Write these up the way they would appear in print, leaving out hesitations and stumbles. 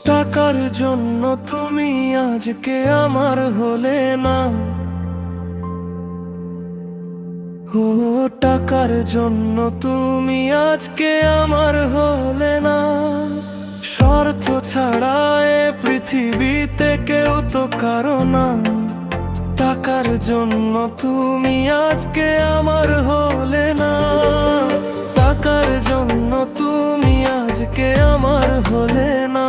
টাকার জন্য তুমি আজকে আমার হলে না। ও টাকার জন্য তুমি আজকে আমার হলে না। স্বার্থ ছাড়া এ পৃথিবীতে কেউ তো কারো না। টাকার জন্য তুমি আজকে আমার হলে না। টাকার জন্য তুমি আজকে আমার হলে না।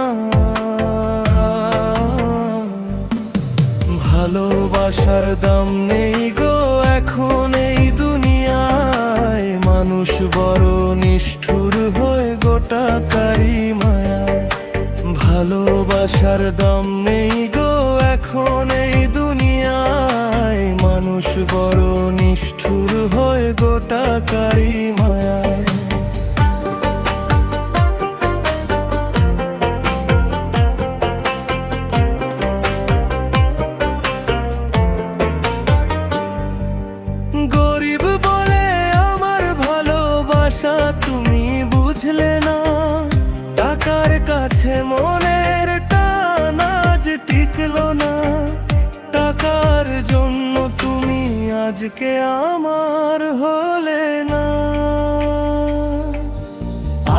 ভালোবাসার দাম নেই গো এখন এই দুনিয়ায়। মানুষ বড় নিষ্ঠুর হয়ে গোটাকারী মায়া। ভালোবাসার দাম নেই গো এখন এই দুনিয়ায়। মানুষ বড় নিষ্ঠুর হয়ে গোটাকারী মায়া। গরিব বলে আমার ভালোবাসা তুমি বুঝলে না। টাকার কাছে মনের টান আজ টিকলো না। টাকার জন্য তুমি আজকে আমার হলে না।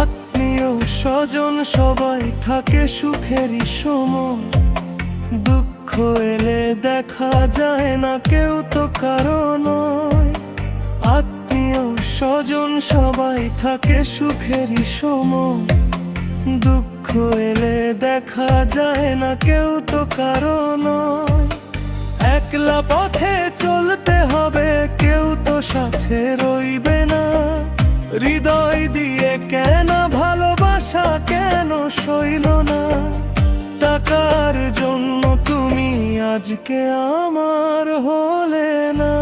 আত্মীয় স্বজন সবাই থাকে সুখেরই সময়। দুঃখ এলে দেখা যায় না কেউ তো কারো নয়। আত্মীয় স্বজন সবাই থাকে সুখেরই সময়। দুঃখ এলে দেখা যায় না কেউ তো কারো নয়। একলা পথে চলতে হবে কেউ তো সাথে রইবে না। হৃদয় দিয়ে কেন ভালোবাসা কেন সইল না। টাকার জন্য তুমি আজকে আমার হলে না।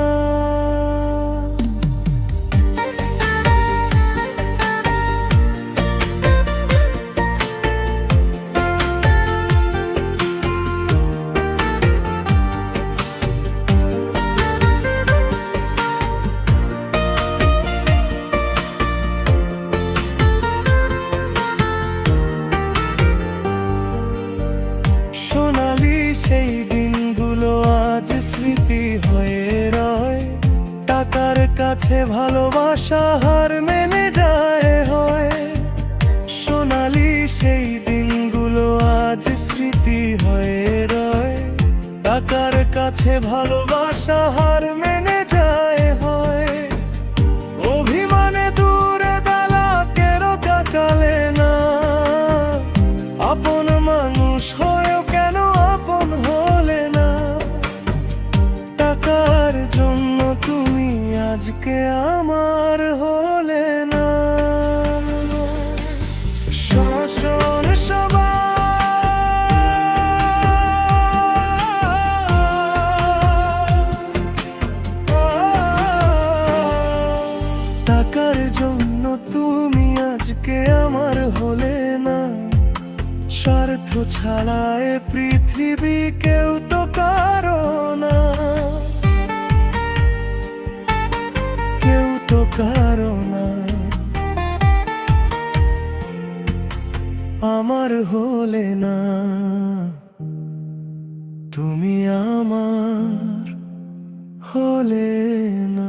সোনালি সেই দিনগুলো আজ স্মৃতি হয়ে রয়। টাকার কাছে ভালোবাসা হার মেনে যায় হয়। সোনালি সেই দিনগুলো আজ স্মৃতি হয়ে রয়। টাকার কাছে ভালোবাসা হার মেনে যায় হয়। অভিমানে দূরে দালা কেন কাটালে না। আপন মানুষ হয়েও কেন আপন হলে না। টাকার জন্য তুমি আজকে আমার হলে না। শোন সবাই, টাকার জন্য তুমি আজকে আমার হলে না। স্বার্থ ছাড়া এ পৃথিবী কেউ তো কারো না। কেউ তো কারো না। আমার হলে না। তুমি আমার হলে না।